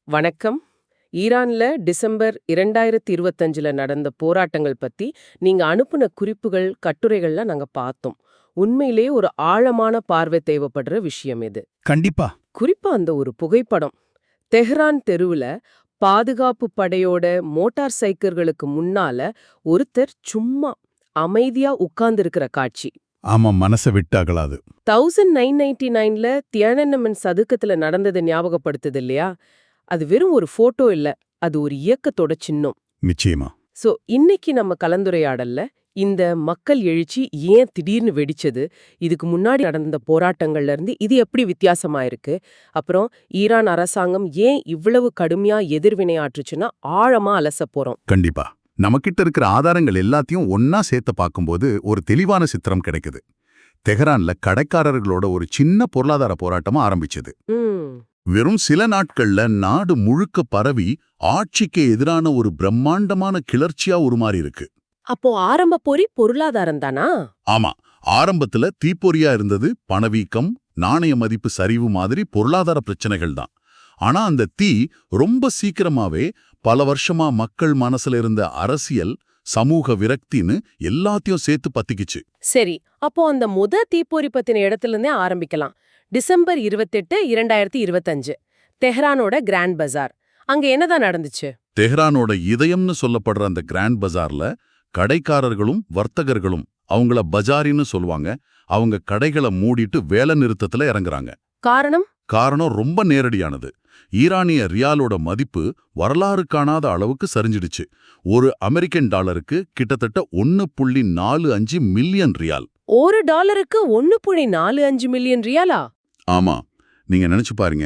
வணக்கம். ஈரான்ல டிசம்பர் 2025ல நடந்த போராட்டங்கள் பத்தி நீங்க அனுப்புன குறிப்புகள், கட்டுரைகள்லாம் நாங்க பார்த்தோம். உண்மையிலேயே ஒரு ஆழமான பார்வை தேவைப்படுற விஷயம் இது. கண்டிப்பா. குறிப்பா அந்த ஒரு புகைப்படம். தெஹ்ரான் தெருவுல பாதுகாப்பு படையோட மோட்டார் சைக்கிள்களுக்கு முன்னால ஒருத்தர் சும்மா அமைதியா உட்கார்ந்திருக்கிற காட்சி. ஆமா, மனச விட்டு அகலாது. 1999ல தியானனமன் சதுக்கத்துல நடந்ததை ஞாபகப்படுத்துது இல்லையா? அது வெறும் ஒரு போட்டோ இல்ல, அது ஒரு இயக்கத்தோட சின்னம். நிச்சயமா. சோ இன்னைக்கு நம்ம கலந்துரையாடல்ல இந்த மக்கள் எழுச்சி ஏன் திடீர்னு வெடிச்சது, இதுக்கு முன்னாடி நடந்த போராட்டங்கள்ல இருந்து இது எப்படி வித்தியாசமா இருக்கு, அப்புறம் ஈரான் அரசாங்கம் ஏன் இவ்வளவு கடுமையா எதிர்வினையாற்றுச்சுன்னா ஆழமா அலச போறோம். கண்டிப்பா. நமக்கிட்ட இருக்கிற ஆதாரங்கள் எல்லாத்தையும் ஒன்னா சேர்த்து பார்க்கும்போது ஒரு தெளிவான சித்திரம் கிடைக்குது. தெஹ்ரான்ல கடைக்காரர்களோட ஒரு சின்ன பொருளாதார போராட்டமா ஆரம்பிச்சது. வெறும் சில நாட்கள்ல நாடு முழுக்க பரவி ஆட்சிக்கு எதிரான ஒரு பிரம்மாண்டமான கிளர்ச்சியா உருமாறி இருக்கு. அப்போ ஆரம்ப போரி பொருளாதாரம் தானா? ஆமா, ஆரம்பத்துல தீப்பொறியா இருந்தது பணவீக்கம், நாணய மதிப்பு சரிவு மாதிரி பொருளாதார பிரச்சனைகள் தான். ஆனா அந்த தீ ரொம்ப சீக்கிரமாவே பல வருஷமா மக்கள் மனசுல இருந்த அரசியல், சமூக விரக்தின்னு எல்லாத்தையும் சேர்த்து பத்திக்குச்சு. சரி, அப்போ அந்த தீப்பொறி பத்தின இடத்துல இருந்தே ஆரம்பிக்கலாம். டிசம்பர் 28, 2025 தெஹ்ரானோட கிராண்ட் பஜார். அங்க என்னதான் நடந்துச்சு? தெஹ்ரானோட இதயம்னு சொல்லப்படுற அந்த கிராண்ட் பஜார்ல கடைக்காரர்களும் வர்த்தகர்களும், அவங்கள பஜாரின்னு சொல்லுவாங்க, அவங்க கடைகளை மூடிட்டு வேலை நிறுத்தத்துல இறங்குறாங்க. காரணம்? காரணம் ரொம்ப நேரடியானது. ஈரானிய ரியாலோட மதிப்பு வரலாறு காணாத அளவுக்கு சரிஞ்சிடுச்சு. ஒரு அமெரிக்கன் டாலருக்கு கிட்டத்தட்ட 1.45 மில்லியன் ரியால். ஒரு டாலருக்கு 1.45 மில்லியன் ரியாலா? ஆமா, நீங்க நினைச்சு பாருங்க.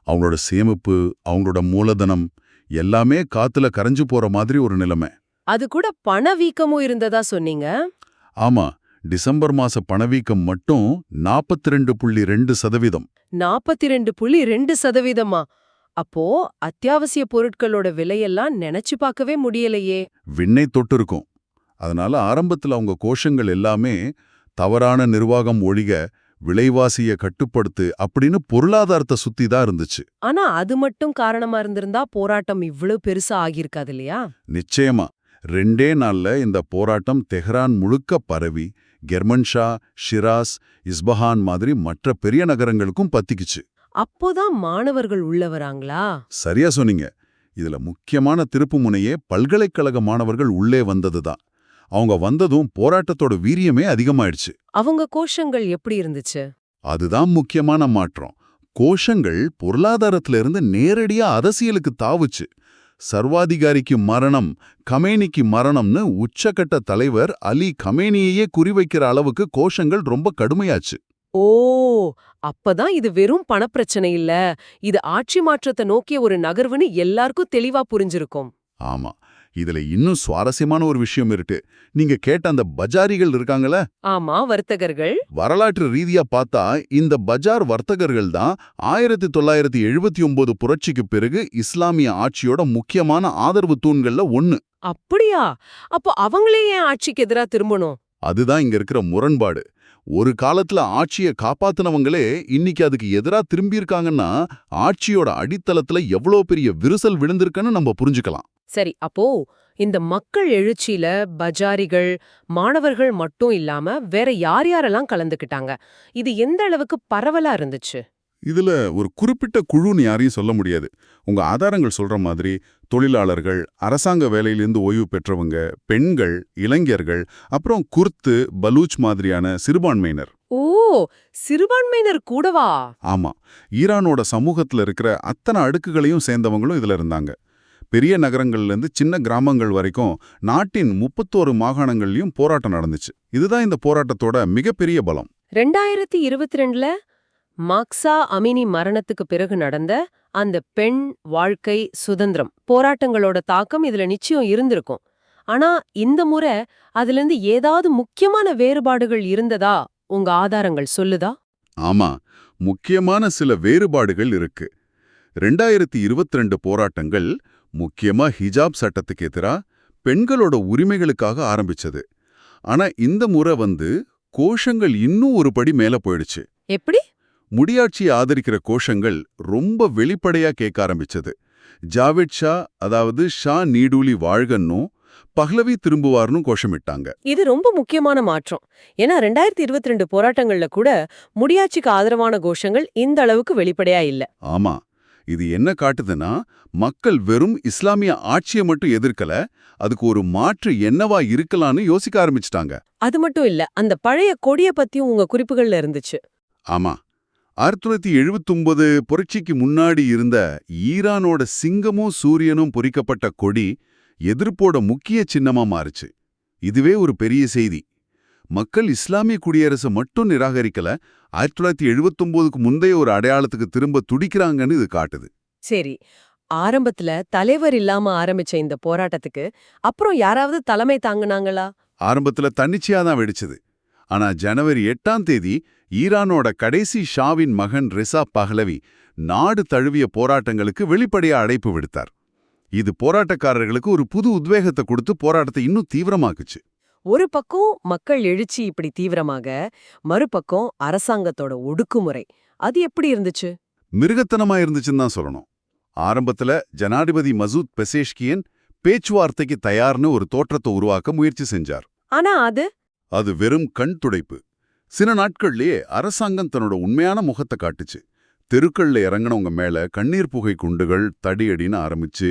அவங்களோட சேமிப்பு, அவங்களோட மூலதனம் எல்லாமே காத்துல கரைஞ்சு போற மாதிரி ஒரு நிலைமை. அது கூட பணவீக்கமும் இருந்ததா சொன்னீங்க. ஆமா, டிசம்பர் மாச பணவீக்கம் மட்டும் 42.2%. 42.2%? அப்போ அத்தியாவசிய பொருட்களோட விலையெல்லாம் நினைச்சு பார்க்கவே முடியலையே. விண்ணை தொட்டிருக்கும். அதனால ஆரம்பத்துல அவங்க கோஷங்கள் எல்லாமே தவறான நிர்வாகம் ஒழிக, விலைவாசிய கட்டுப்படுத்து அப்படின்னு பொருளாதாரத்தை சுத்தி தான் இருந்துச்சு. ஆனா அது மட்டும் காரணமா இருந்திருந்தா போராட்டம் இவ்ளோ பெருசா ஆகியிருக்காது இல்லையா? நிச்சயமா. 2 நாள்ல இந்த போராட்டம் தெஹ்ரான் முழுக்க பரவி கெர்மன்ஷா, ஷிராஸ், இஸ்பஹான் மாதிரி மற்ற பெரிய நகரங்களுக்கும் பத்திக்குச்சு. அப்போதான் மாணவர்கள் உள்ள வராங்களா? சரியா சொன்னீங்க. இதுல முக்கியமான திருப்பு முனையே பல்கலைக்கழக மாணவர்கள் உள்ளே வந்ததுதான். அவங்க வந்ததும் போராட்டத்தோட வீரியமே அதிகமாயிடுச்சு. அவங்க கோஷங்கள் எப்படி இருந்துச்சு? அதுதான் முக்கியமான மாற்றம். கோஷங்கள் பொருளாதாரத்திலிருந்து நேரடியா அரசியலுக்கு தாவுச்சு. சர்வாதிகாரிக்கு மரணம், கமேனிக்கு மரணம்னு உச்சகட்ட தலைவர் அலி கமேனியையே குறிவைக்கிற அளவுக்கு கோஷங்கள் ரொம்ப கடுமையாச்சு. ஓ, அப்பதான் இது வெறும் பணப்பிரச்சனை இல்ல, இது ஆட்சி மாற்றத்தை நோக்கிய ஒரு நகர்வுன்னு எல்லாருக்கும் தெளிவா புரிஞ்சிருக்கும். ஆமா, இதுல இன்னும் சுவாரஸ்யமான ஒரு விஷயம் இருக்கு. நீங்க கேட்ட அந்த பஜாரிகள் இருக்காங்களே? ஆமா, வர்த்தகர்கள். வரலாற்று ரீதியா பார்த்தா இந்த பஜார் வர்த்தகர்கள் தான் 1979 புரட்சிக்கு பிறகு இஸ்லாமிய ஆட்சியோட முக்கியமான ஆதரவு தூண்கள்ல ஒண்ணு. அப்படியா? அப்போ அவங்களே ஏன் ஆட்சிக்கு எதிரா திரும்பணும்? அதுதான் இங்க இருக்கிற முரண்பாடு. ஒரு காலத்துல ஆட்சியை காப்பாத்தினவங்களே இன்னைக்கு அதுக்கு எதிரா திரும்பியிருக்காங்கன்னா ஆட்சியோட அடித்தளத்துல எவ்வளோ பெரிய விரிசல் விழுந்திருக்குன்னு நம்ம புரிஞ்சுக்கலாம். சரி, அப்போ இந்த மக்கள் எழுச்சியில பஜாரிகள், மாணவர்கள் மட்டும் இல்லாம வேற யார் யாரெல்லாம் கலந்துக்கிட்டாங்க? இது எந்த அளவுக்கு பரவலா இருந்துச்சு? இதுல ஒரு குறிப்பிட்ட குழுன்னு யாரையும் சொல்ல முடியாது. உங்க ஆதாரங்கள் சொல்ற மாதிரி தொழிலாளர்கள், அரசாங்க வேலையிலிருந்து ஓய்வு பெற்றவங்க, பெண்கள், இளைஞர்கள், அப்புறம் குர்து, பலூச் மாதிரியான சிறுபான்மையினர். ஓ, சிறுபான்மையினர் கூடவா? ஆமா, ஈரானோட சமூகத்துல இருக்கிற அத்தனை அடுக்குகளையும் சேர்ந்தவங்களும் இதுல இருந்தாங்க. பெரிய நகரங்கள்ல இருந்து சின்ன கிராமங்கள் வரைக்கும் நாட்டின் 31 மாகாணங்கள்லயும் போராட்டம் நடந்துச்சு. இதுதான் இந்த போராட்டத்தோட மிகப்பெரிய பலம். 2022ல மாக்ஸா அமினி மரணத்துக்கு பிறகு நடந்த அந்த பெண் வாழ்க்கை சுதந்திரம் போராட்டங்களோட தாக்கம் இதுல நிச்சயம் இருந்திருக்கும். ஆனா இந்த முறை அதுல இருந்து ஏதாவது முக்கியமான வேறுபாடுகள் இருந்ததா உங்க ஆதாரங்கள் சொல்லுதா? ஆமா, முக்கியமான சில வேறுபாடுகள் இருக்கு. 2022 போராட்டங்கள் முக்கியமா ஹிஜாப் சட்டத்துக்கு எதிரா பெண்களோட உரிமைகளுக்காக ஆரம்பிச்சது. ஆனா இந்த முறை கோஷங்கள் இன்னும் ஒரு படி மேல போயிடுச்சு. எப்படி? முடியாட்சியை ஆதரிக்கிற கோஷங்கள் ரொம்ப வெளிப்படையா கேட்க ஆரம்பிச்சது. ஜாவேத் ஷா அதாவது ஷா நீடூழி வாழ்கன்னும் பஹ்லவி திரும்புவார்னு கோஷமிட்டாங்க. இது ரொம்ப முக்கியமான மாற்றம். ஏன்னா 2022 போராட்டங்கள்ல கூட முடியாட்சிக்கு ஆதரவான கோஷங்கள் இந்த அளவுக்கு வெளிப்படையா இல்ல. ஆமா, இது என்ன காட்டுதுன்னா மக்கள் வெறும் இஸ்லாமிய ஆட்சியை மட்டும் எதிர்க்கல, அதுக்கு ஒரு மாற்று என்னவா இருக்கலாம்னு யோசிக்க ஆரம்பிச்சிட்டாங்க. அது மட்டும் இல்ல, அந்த பழைய கொடிய பத்தியும் உங்க குறிப்புகள்ல இருந்துச்சு. ஆமா, 1979 புரட்சிக்கு முன்னாடி இருந்த ஈரானோட சிங்கமும் சூரியனும் பொறிக்கப்பட்ட கொடி எதிர்ப்போட முக்கிய சின்னமா மாறுச்சு. இதுவே ஒரு பெரிய செய்தி. மக்கள் இஸ்லாமிய குடியரசை மட்டும் நிராகரிக்கல, 1979க்கு முந்தைய ஒரு அடையாளத்துக்கு திரும்ப துடிக்கிறாங்கன்னு இது காட்டுது. சரி, ஆரம்பத்துல தலைவர் இல்லாம ஆரம்பிச்ச இந்த போராட்டத்துக்கு அப்புறம் யாராவது தலைமை தாங்குனாங்களா? ஆரம்பத்துல தன்னிச்சையா தான் வெடிச்சது. ஆனா ஜனவரி 8ஆம் தேதி ஈரானோட கடைசி ஷாவின் மகன் ரெசா பஹ்லவி நாடு தழுவிய போராட்டங்களுக்கு வெளிப்படையா அழைப்பு விடுத்தார். இது போராட்டக்காரர்களுக்கு ஒரு புது உத்வேகத்தை கொடுத்து போராட்டத்தை இன்னும் தீவிரமாக்குச்சு. ஒரு பக்கம் மக்கள் எழுச்சி இப்படி தீவிரமாக, மறுபக்கம் அரசாங்கத்தோட ஒடுக்குமுறை, அது எப்படி இருந்துச்சு? மிருகத்தனமா இருந்துச்சுன்னு தான் சொல்லணும். ஆரம்பத்துல ஜனாதிபதி மசூத் பெசேஷ்கியன் பேச்சுவார்த்தைக்கு தயார்னு ஒரு தோற்றத்தை உருவாக்க முயற்சி செஞ்சார். ஆனா அது வெறும் கண் துடைப்பு. சில நாட்கள்லயே அரசாங்கம் தன்னோட உண்மையான முகத்தை காட்டுச்சு. தெருக்கள்ல இறங்கினவங்க மேல கண்ணீர் புகை குண்டுகள் தடியடின்னு ஆரம்பிச்சு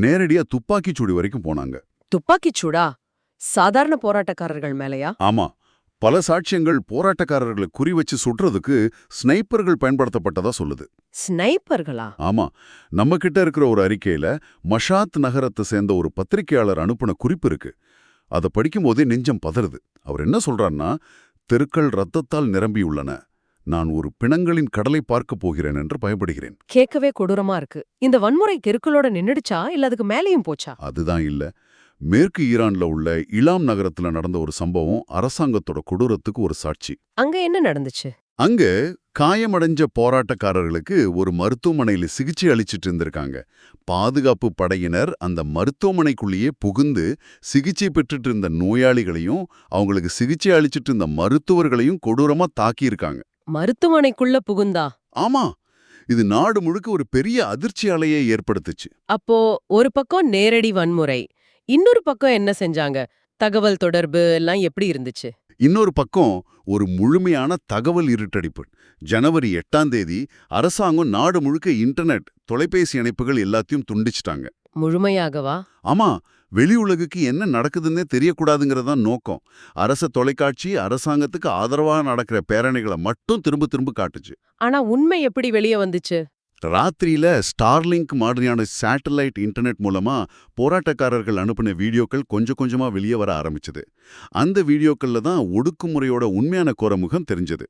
நேரடியா துப்பாக்கிச் சூடு வரைக்கும் போனாங்க. துப்பாக்கிச் சூடா? சாதாரண போராட்டக்காரர்கள் மேலயா? ஆமா, பல சாட்சியங்கள் போராட்டக்காரர்களை குறி வச்சு சுடுறதுக்கு ஸ்னைப்பர்கள் பயன்படுத்தப்பட்டதா சொல்லுது. ஸ்னைப்பர்களா? ஆமா, நம்ம கிட்ட இருக்கிற ஒரு அறிக்கையில மஷாத் நகரத்தை சேர்ந்த ஒரு பத்திரிகையாளர் அனுப்புன குறிப்பு இருக்கு. அதை படிக்கும் போதே நெஞ்சம் பதறுது. அவர் என்ன சொல்றாருன்னா, தெருக்கள் ரத்தத்தால் நிரம்பியுள்ளன, நான் ஒரு பிணங்களின் கடலை பார்க்கப் போகிறேன் என்று பயப்படுகிறேன். கேட்கவே கொடூரமா இருக்கு. இந்த வன்முறை தெருக்களோட நின்னுடுச்சா இல்ல அதுக்கு மேலேயும் போச்சா? அதுதான் இல்ல. மேற்கு ஈரான்ல உள்ள இலாம் நகரத்துல நடந்த ஒரு சம்பவம் அரசாங்கத்தோட கொடூரத்துக்கு ஒரு சாட்சி. அங்க என்ன நடந்துச்சு? அங்க காயமடைஞ்ச போராட்டக்காரர்களுக்கு ஒரு மருத்துவமனையில சிகிச்சை அளிச்சிட்டு இருந்திருக்காங்க. பாதுகாப்பு படையினர் அந்த மருத்துவமனைக்குள்ளேயே புகுந்து சிகிச்சை பெற்றுட்டு இருந்த நோயாளிகளையும் அவங்களுக்கு சிகிச்சை அளிச்சிட்டு இருந்த மருத்துவர்களையும் கொடூரமா தாக்கியிருக்காங்க. மருத்துவமனைக்குள்ள புகுந்தா? ஆமா, இது நாடு முழுக்க ஒரு பெரிய அதிர்ச்சி அலையை ஏற்படுத்துச்சு. அப்போ ஒரு பக்கம் நேரடி வன்முறை, இன்னொரு பக்கம் என்ன செஞ்சாங்க? தகவல் தொடர்பு எல்லாம் எப்படி இருந்துச்சு? இன்னொரு பக்கம் ஒரு முழுமையான தகவல் இருட்டடிப்பு. ஜனவரி 8ஆம் தேதி அரசாங்கம் நாடு முழுக்க இன்டர்நெட், தொலைபேசி இணைப்புகள் எல்லாத்தையும் துண்டிச்சிட்டாங்க. முழுமையாகவா? ஆமா, வெளி உலகுக்கு என்ன நடக்குதுன்னே தெரியக்கூடாதுங்கிறதான் நோக்கம். அரச தொலைக்காட்சி அரசாங்கத்துக்கு ஆதரவா நடக்கிற பேரணிகளை மட்டும் திரும்ப திரும்ப காட்டுச்சு. ஆனா உண்மை எப்படி வெளியே வந்துச்சு? ராத்திரியில ஸ்டார்லிங்க் மாதிரியான சேட்டலைட் இன்டர்நெட் மூலமா போராட்டக்காரர்கள் அனுப்பின வீடியோக்கள் கொஞ்சம் கொஞ்சமா வெளியே வர ஆரம்பிச்சது. அந்த வீடியோக்கள்ல தான் ஒடுக்குமுறையோட உண்மையான கோரமுகம் தெரிஞ்சது.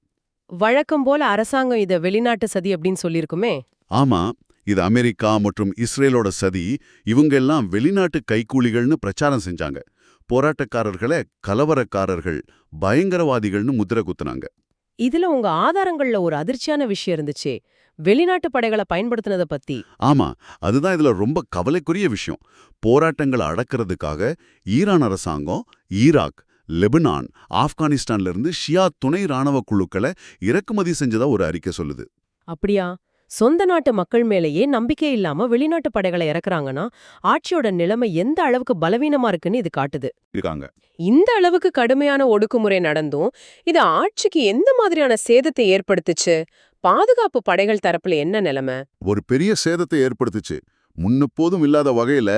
வழக்கம் போல அரசாங்கம் இத வெளிநாட்டு சதி அப்படின்னு சொல்லிருக்குமே. ஆமா, இது அமெரிக்கா மற்றும் இஸ்ரேலோட சதி, இவங்க எல்லாம் வெளிநாட்டு கைக்கூலிகள்னு பிரச்சாரம் செஞ்சாங்க. போராட்டக்காரர்களை கலவரக்காரர்கள், பயங்கரவாதிகள்னு முத்திரை குத்துனாங்க. இதுல உங்க ஆதாரங்கள்ல ஒரு அதிர்ச்சியான விஷயம் இருந்துச்சே, வெளிநாட்டு படைகளை பயன்படுத்தினத பத்தி. ஆமா, அதுதான் இதுல ரொம்ப கவலைக்குரிய விஷயம். போராட்டங்களை அடக்கிறதுக்காக ஈரான் அரசாங்கம் ஈராக், லெபனான், ஆப்கானிஸ்தான்ல இருந்து ஷியா துணை ராணுவ குழுக்களை இறக்குமதி செஞ்சதா ஒரு அறிக்கை சொல்லுது. அப்படியா? சொந்த நாட்டு மக்கள் மேலேயே நம்பிக்கை இல்லாம வெளிநாட்டு படைகளை இறக்குறாங்கன்னா ஆட்சியோட நிலைமை எந்த அளவுக்கு பலவீனமா இருக்குன்னு இது காட்டுது. இந்த அளவுக்கு கடுமையான ஒடுக்குமுறை நடந்தும் இது ஆட்சிக்கு எந்த மாதிரியான சேதத்தை ஏற்படுத்துச்சு? பாதுகாப்பு படைகள் தரப்புல என்ன நிலைமை? ஒரு பெரிய சேதத்தை ஏற்படுத்துச்சு. முன்னெப்போதும் இல்லாத வகையில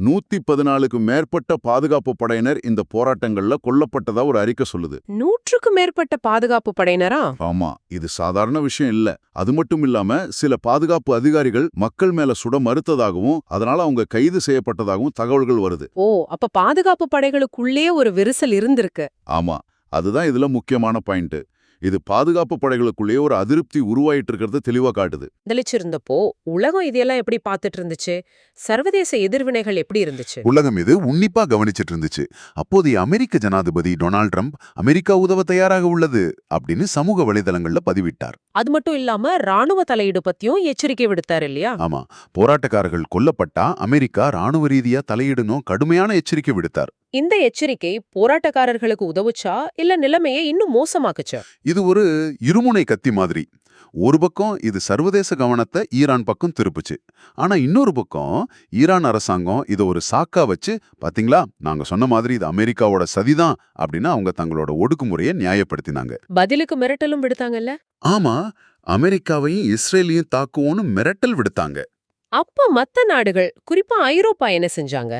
114க்கும் மேற்பட்ட பாதுகாப்பு படையினர் இந்த போராட்டங்கள்ல கொல்லப்பட்டதா ஒரு அறிக்கை சொல்லுது. 100க்கும் மேற்பட்ட பாதுகாப்பு படையினரா? ஆமா, இது சாதாரண விஷயம் இல்ல. அது மட்டும் இல்லாம சில பாதுகாப்பு அதிகாரிகள் மக்கள் மேல சுட மறுத்ததாகவும் அதனால அவங்க கைது செய்யப்பட்டதாகவும் தகவல்கள் வருது. ஓ, அப்ப பாதுகாப்பு படைகளுக்குள்ளே ஒரு விரிசல் இருந்திருக்கு. ஆமா, அதுதான் இதுல முக்கியமான பாயிண்ட். இது பாதுகாப்பு படைகளுக்குள்ளேயே ஒரு அதிருப்தி உருவாயிட்டு இருக்கிறது தெளிவா காட்டுது. தெளிச்சிருந்தப்போ உலகம் இதெல்லாம் எப்படி பார்த்துட்டு இருந்துச்சு? சர்வதேச எதிர்வினைகள் எப்படி இருந்துச்சு? உலகம் இது உன்னிப்பா கவனிச்சிட்டு இருந்துச்சு. அப்போதைய அமெரிக்க ஜனாதிபதி டொனால்ட் ட்ரம்ப் அமெரிக்கா உதவ தயாராக உள்ளது அப்படின்னு சமூக வலைதளங்கள்ல பதிவிட்டார். அது மட்டும் இல்லாம ராணுவ தலையீடு பத்தியும் எச்சரிக்கை விடுத்தார் இல்லையா? ஆமா, போராட்டக்காரர்கள் கொல்லப்பட்டா அமெரிக்கா ராணுவ ரீதியா தலையிடணும் கடுமையான எச்சரிக்கை விடுத்தார். இந்த எச்சரிக்கை போராட்டக்காரர்களுக்கு உதவுச்சா இல்ல நிலைமையை இன்னும் மோசமாக்குச்சா? இது ஒரு இருமுனை கத்தி மாதிரி. ஒரு பக்கம் இது சர்வதேச கவனத்தை ஈரான் பக்கம் திருப்புச்சு. ஆனா இன்னொரு பக்கம் ஈரான் அரசாங்கம் இதை ஒரு சாக்கா வச்சு, பாத்தீங்களா நாங்க சொன்ன மாதிரி இது அமெரிக்காவோட சதிதான் அப்படின்னு அவங்க தங்களோட ஒடுக்குமுறையை நியாயப்படுத்தினாங்க. பதிலுக்கு மிரட்டலும் விடுத்தாங்கல்ல. ஆமா, அமெரிக்காவையும் இஸ்ரேலையும் தாக்குவோன்னு மிரட்டல் விடுத்தாங்க. அப்ப மத்த நாடுகள், குறிப்பா ஐரோப்பா என்ன செஞ்சாங்க?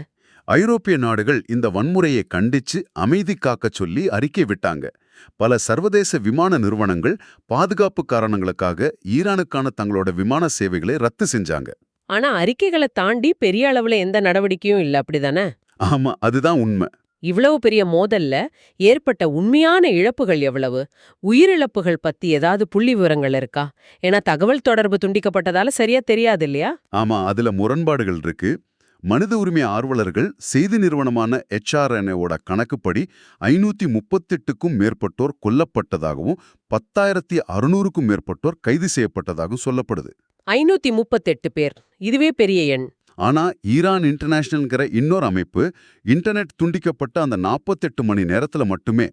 ஐரோப்பிய நாடுகள் இந்த வன்முறையை கண்டிச்சு அமைதி காக்கச் சொல்லி அறிக்கை விட்டாங்க. பல சர்வதேச விமான நிறுவனங்கள் பாதுகாப்பு காரணங்களுக்காக ஈரானுக்கான தங்களோட விமான சேவைகளை ரத்து செஞ்சாங்க. ஆனா அறிக்கைகளை தாண்டி பெரிய அளவுல எந்த நடவடிக்கையும் இல்ல, அப்படிதானே? ஆமா, அதுதான் உண்மை. இவ்வளவு பெரிய மோதல்ல ஏற்பட்ட உண்மையான இழப்புகள் எவ்வளவு? உயிரிழப்புகள் பத்தி ஏதாவது புள்ளி விவரங்கள் இருக்கா? ஏன்னா தகவல் தொடர்பு துண்டிக்கப்பட்டதால சரியா தெரியாது இல்லையா? ஆமா, அதுல முரண்பாடுகள் இருக்கு. மனித உரிமை ஆர்வலர்கள் செய்தி நிறுவனமான HRNA-வோட கணக்குப்படி 538க்கும் மேற்பட்டோர் கொல்லப்பட்டதாகவும் 10,600க்கும் மேற்பட்டோர் கைது செய்யப்பட்டதாகவும் சொல்லப்படுது. 538 பேர், இதுவே பெரிய எண். ஆனா ஈரான் இன்டர்நேஷனல்ங்கிற இன்னொரு அமைப்பு இன்டர்நெட் துண்டிக்கப்பட்ட அந்த 48 மணி நேரத்துல மட்டுமே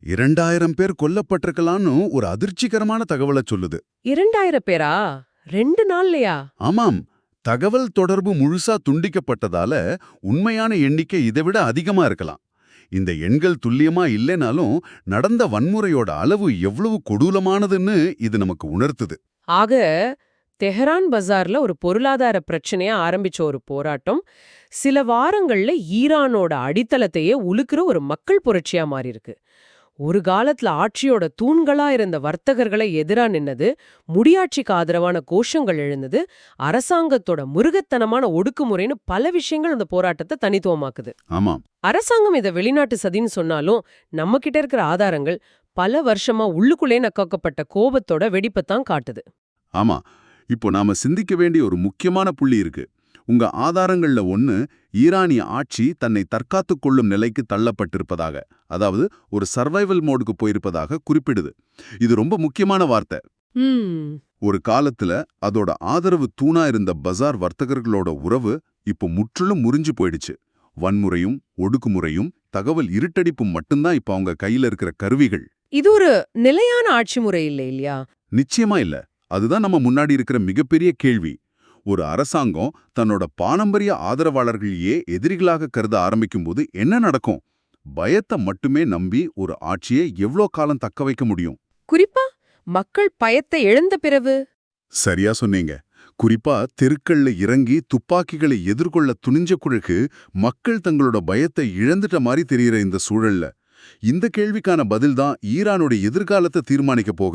2000 பேர் கொல்லப்பட்டிருக்கலான்னு ஒரு அதிர்ச்சிகரமான தகவலை சொல்லுது. 2000 பேரா? 2 நாள்லயா? ஆமாம், தகவல் தொடர்பு முழுசா துண்டிக்கப்பட்டதால உண்மையான எண்ணிக்கை இதைவிட அதிகமா இருக்கலாம். இந்த எண்கள் துல்லியமா இல்லைனாலும் நடந்த வன்முறையோட அளவு எவ்வளவு கொடூரமானதுன்னு இது நமக்கு உணர்த்துது. ஆக தெஹரான் பஜார்ல ஒரு பொருளாதார பிரச்சனையா ஆரம்பிச்ச ஒரு போராட்டம் சில வாரங்கள்ல ஈரானோட அடித்தளத்தையே உலுக்குற ஒரு மக்கள் புரட்சியா மாறியிருக்கு. ஒரு காலத்துல ஆட்சியோட தூண்களா இருந்த வர்த்தகர்களை எதிரா நின்னது, முடியாட்சிக்கு ஆதரவான கோஷங்கள் எழுந்தது, அரசாங்கத்தோட முருகத்தனமான ஒடுக்குமுறைன்னு பல விஷயங்கள் அந்த போராட்டத்தை தனித்துவமாக்குது. ஆமாம், அரசாங்கம் இதை வெளிநாட்டு சதின்னு சொன்னாலும் நம்ம கிட்ட இருக்கிற ஆதாரங்கள் பல வருஷமா உள்ளுக்குள்ளே நக்காக்கப்பட்ட கோபத்தோட வெடிப்பைத்தான் காட்டுது. ஆமா. இப்போ நாம சிந்திக்க வேண்டிய ஒரு முக்கியமான புள்ளி இருக்கு. உங்க ஆதாரங்கள்ல ஒன்னு ஈரானிய ஆட்சி தன்னை தற்காத்துக் கொள்ளும் நிலைக்கு தள்ளப்பட்டிருப்பதாக, அதாவது ஒரு சர்வைவல் மோடுக்கு போயிருப்பதாக குறிப்பிடுது. இது ரொம்ப முக்கியமான வார்த்தை. ஒரு காலத்துல அதோட ஆதரவு தூணா இருந்த பஜார் வர்த்தகர்களோட உறவு இப்போ முற்றிலும் முறிஞ்சு போயிடுச்சு. வன்முறையும் ஒடுக்குமுறையும் தகவல் இருட்டடிப்பும் மட்டும்தான் இப்ப அவங்க கையில இருக்கிற கருவிகள். இது ஒரு நிலையான ஆட்சி முறை இல்லை இல்லையா? நிச்சயமா இல்ல. அதுதான் நம்ம முன்னாடி இருக்கிற மிகப்பெரிய கேள்வி. ஒரு அரசாங்கம் தன்னோட பாரம்பரிய ஆதரவாளர்களையே எதிரிகளாக கருத ஆரம்பிக்கும்போது என்ன நடக்கும்? பயத்தை மட்டுமே நம்பி ஒரு ஆட்சியை எவ்வளோ காலம் தக்க வைக்க முடியும்? குறிப்பா மக்கள் பயத்தை இழந்த பிறகு. சரியா சொன்னீங்க. குறிப்பா தெருக்கள்ல இறங்கி துப்பாக்கிகளை எதிர்கொள்ள துணிஞ்ச குழுக்கு மக்கள் தங்களோட பயத்தை இழந்துட்ட மாதிரி தெரிகிற இந்த சூழல்ல இந்த கேள்விக்கான பதில்தான் ஈரானோட எதிர்காலத்தை தீர்மானிக்க போகுது.